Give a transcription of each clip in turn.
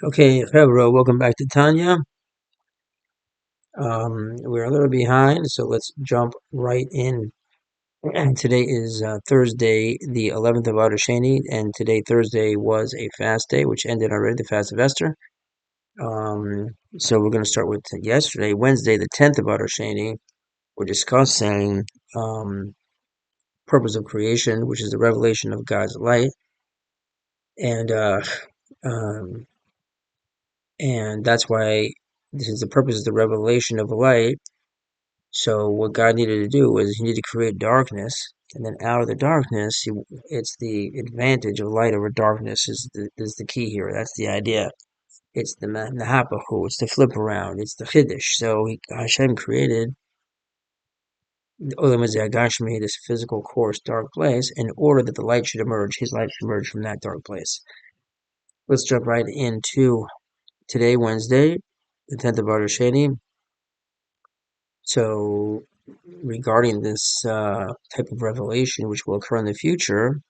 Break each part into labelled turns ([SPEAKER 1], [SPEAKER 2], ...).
[SPEAKER 1] Okay, Febro, welcome back to Tanya. We're a little behind, so let's jump right in. And today is Thursday, the 11th of Adar Sheini, and today, Thursday, was a fast day, which ended already, the fast of Esther. So we're going to start with yesterday, Wednesday, the 10th of Adar Sheini. We're discussing purpose of creation, which is the revelation of God's light, and um, and that's why this is the purpose of the revelation of light. So what God needed to do was he needed to create darkness, and then out of the darkness, it's the advantage of light over darkness is the key here. That's the idea. It's the nahapahu. It's the flip around. It's the chiddush. So Hashem created Olam Hazeh this physical, coarse, dark place, in order that the light should emerge. His light should emerge from that dark place. Let's jump right into today, Wednesday, the 10th of Adar Sheini. So regarding this type of revelation which will occur in the future,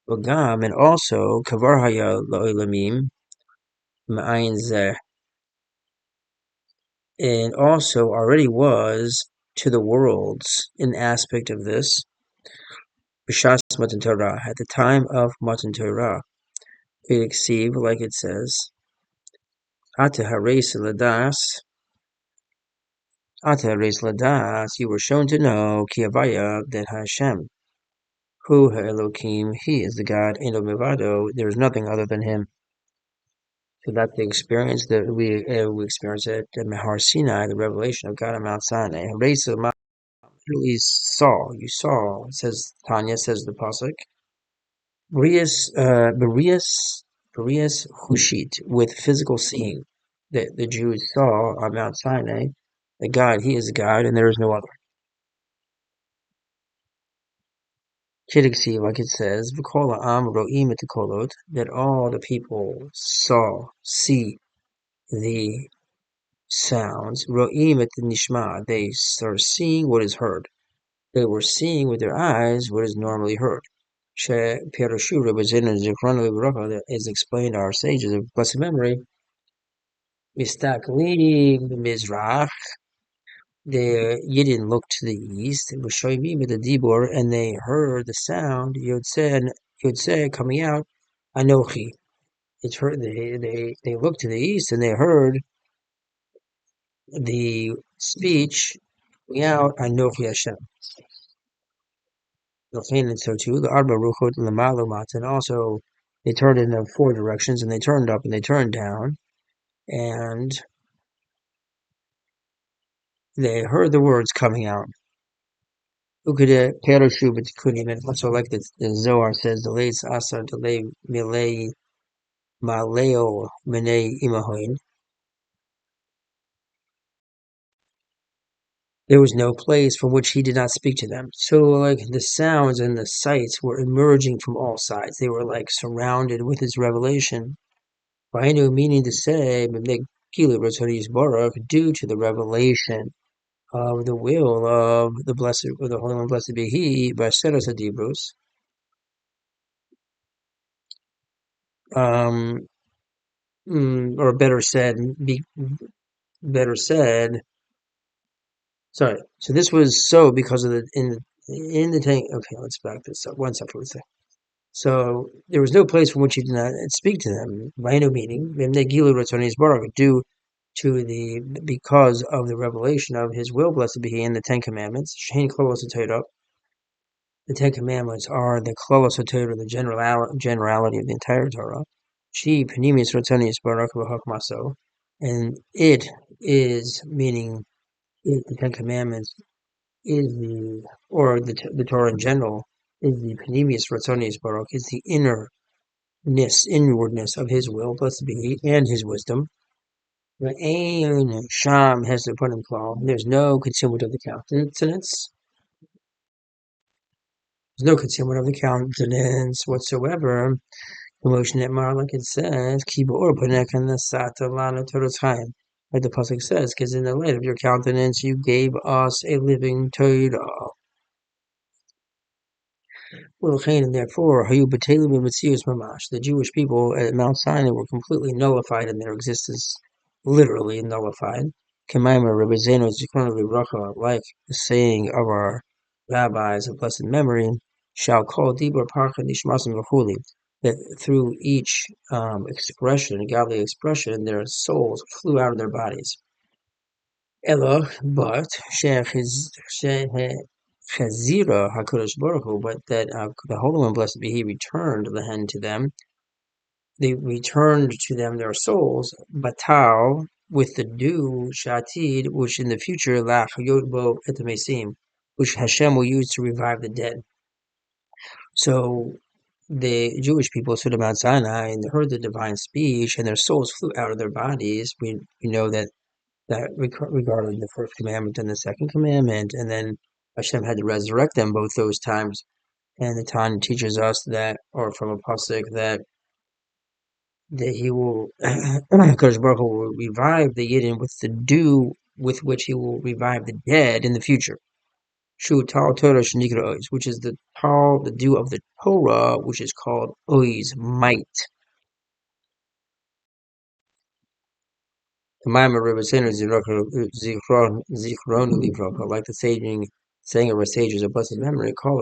[SPEAKER 1] Vagam, and also Kavar Haya Lo'ilamim Ma'ayin Zeh, and also already was to the worlds an aspect of this, B'shas Matan Torah, at the time of Matan Torah. It like it says, Ata Hares Ladas, Ata Hares Ladas, you were shown to know, Ki Havaya, that Hashem, Hu Elohim, he is the God, Eno Mivado, there is nothing other than him. So that's the experience that we experience at Har Sinai, the revelation of God on Mount Sinai. Reza literally saw, you saw, says Tanya, says the pasuk. Barias Hushit, with physical seeing, that the Jews saw on Mount Sinai, that God, he is God, and there is no other. Kidduksi, like it says, V'kol ha'am ro'im et kolot, that all the people see the sounds. Ro'im et nishma, they are seeing what is heard. They were seeing with their eyes what is normally heard. She Pirashu Rebbeinu Zichrono Livracha, that is explained to our sages of blessed memory. Mistakli Mizrach, the Yidden looked to the east, V'shoimim et the Dibor, and they heard the sound, Yod coming out, Anochi. It's heard, they looked to the east and they heard the speech coming out, Anochi Hashem. And so too, the Arba Ruchot Lamalumat, and also they turned in the four directions, and they turned up and they turned down, and they heard the words coming out. Ukede Perushu B'Tikunim, and also like the Zohar says, the Leis Asar Delay Milei Maleo Menei Imahoin. There was no place from which he did not speak to them. So like the sounds and the sights were emerging from all sides. They were like surrounded with his revelation. Rhino meaning to say, Baruch, due to the revelation of the will of the blessed, of the Holy One, blessed be He, by Sedos Adibros, um, or better said, sorry. So this was so because of in the tank. Okay, let's back this up. One second, let's say. So there was no place from which he did not speak to them. Rhino meaning, due to because of the revelation of his will, blessed be he, in the Ten Commandments. The Ten Commandments are the Klolos HaTorah, the generality of the entire Torah. She Panemius Rotonius Barak Maso, and it is meaning the Ten Commandments is the Torah in general is the Panemius Rotonius Barak, is the inwardness of his will, blessed be he, and his wisdom. Sham has to put in plural. There's no concealment of the countenance. There's no concealment of the countenance whatsoever. Emotion that Mar, like it says, Kiba or Panek and the Sata Lana Torah. Like the Pasuk says, because in the light of your countenance you gave us a living Torah. Well, and therefore, Hayu B'Telem Mitzius Mamash. The Jewish people at Mount Sinai were completely nullified in their existence, literally nullified. Kemaima Rabbi Zeno Zichron Livracha, like the saying of our rabbis of blessed memory, shall call Dibur Parcha Nishmasim V'chuli, that through each expression, godly expression, their souls flew out of their bodies. Elo, but Chazira Hakadosh Baruch Hu, but that the Holy One, blessed be He, returned lehen to them. They returned to them their souls, batal, with the dew shatid, which in the future lach yodbo etamesim, which Hashem will use to revive the dead. So the Jewish people stood at Mount Sinai and heard the divine speech, and their souls flew out of their bodies. We know that regarding the first commandment and the second commandment, and then Hashem had to resurrect them both those times. And the Tanya teaches us that, or from a pasuk, that he will, Kodesh Baruch Hu will revive the Yidden with the dew with which he will revive the dead in the future. Shu Tal Torah Shenikra Ois, which is the dew of the Torah, which is called Ois, might. The Maimon River Center Zichron Livroka, like the saying of our sages of blessed memory, call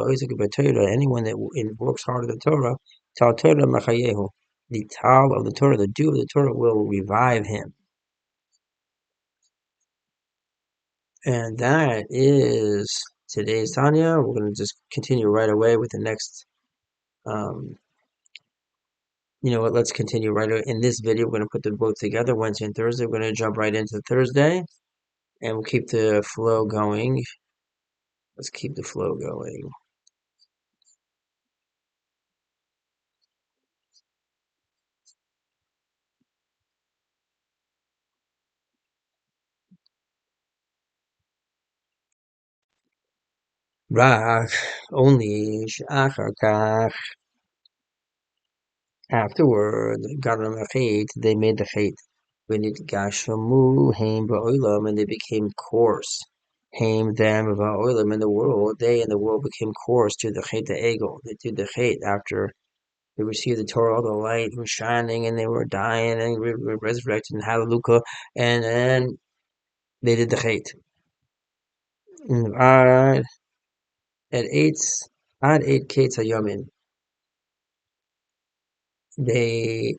[SPEAKER 1] Torah, anyone that works hard at the Torah, Tal Torah Machayehu, the Tal of the Torah, the dew of the Torah will revive him. And that is today's Tanya. We're going to just continue right away with the next, you know what, let's continue right away. In this video, we're going to put them both together, Wednesday and Thursday. We're going to jump right into Thursday, and we'll keep the flow going. Let's keep the flow going. Rak, only Shachar Kach. Afterward, Garam Achet, they made the Chet. When it Gashamu, Haim Ba'olam, and they became coarse. Haim, them, Ba'olam, in the world, they in the world became coarse to the Chet, the Egel. They did the Chet after they received the Torah, all the light was shining, and they were dying, and were resurrected, and Hallelujah, and then they did the Chet. At eight Kates Hayamin, they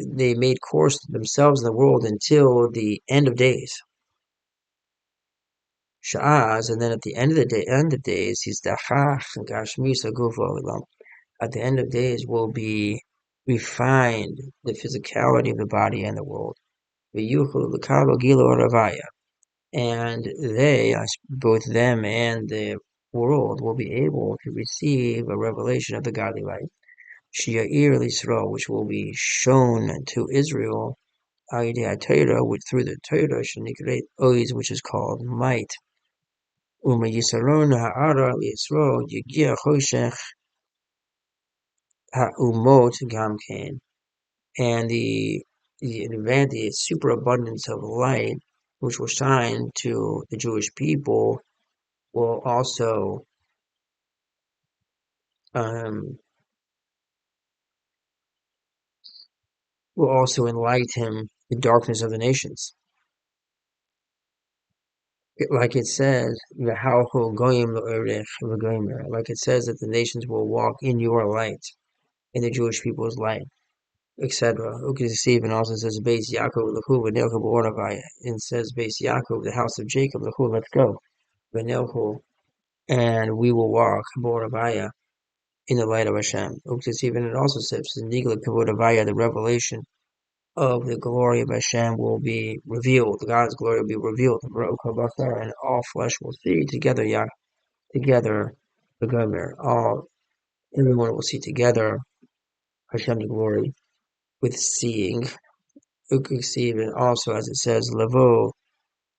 [SPEAKER 1] they made course themselves in the world until the end of days. Sha'az, and then at the end of days, he's dachach gashmisa gufo. At the end of days will be refined the physicality of the body and the world. V'yuchu l'kabo gilo ravaya, and they, both them and the world, will be able to receive a revelation of the godly light. Shi'a'ir Yisrael, which will be shown to Israel, through the Torah, Shenikret Oiz, which is called might. Uma Yisarona Ha'ara Yisrael, Yigia Choshech Ha'umot Gamkein. And the advantage, superabundance of light, which will shine to the Jewish people, will also um, enlighten the darkness of the nations. Like it says, like it says that the nations will walk in your light, in the Jewish people's light, etc. Stephen also says, Base Yaakov, and says, Base Yaakov, the house of Jacob, let's go. And we will walk, in the light of Hashem. Stephen, it also says, the revelation of the glory of Hashem will be revealed. God's glory will be revealed. And all flesh will see together, together, the Gomer. Everyone will see together Hashem's glory with seeing. And also, as it says, Levo,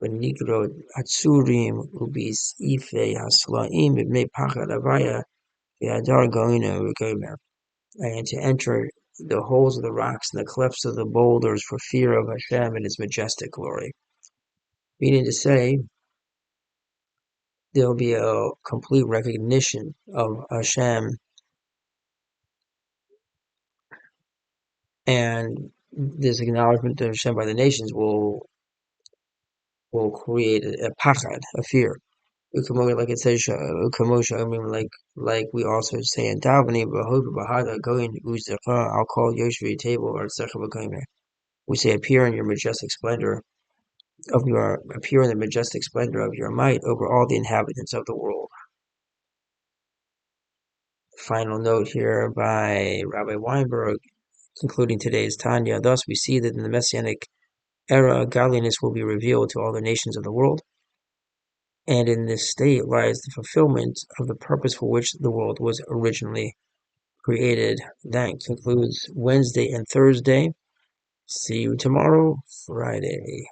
[SPEAKER 1] Benigro, Hatsurim, Ubis, Ife, Haslaim, Ibne Pachad Avaya, Adar Sheini, and to enter the holes of the rocks and the clefts of the boulders for fear of Hashem and His majestic glory. Meaning to say, there'll be a complete recognition of Hashem And this acknowledgement of Hashem by the nations will create a pachad, a fear. Like it says, I mean, like we also say in davening, "Bahada going uzdecha." I'll call Yoshvi table or tzechah. We say, "Appear in your majestic splendor appear in the majestic splendor of your might over all the inhabitants of the world." Final note here by Rabbi Weinberg, concluding today's Tanya. Thus, we see that in the Messianic era, godliness will be revealed to all the nations of the world, and in this state lies the fulfillment of the purpose for which the world was originally created. That concludes Wednesday and Thursday. See you tomorrow, Friday.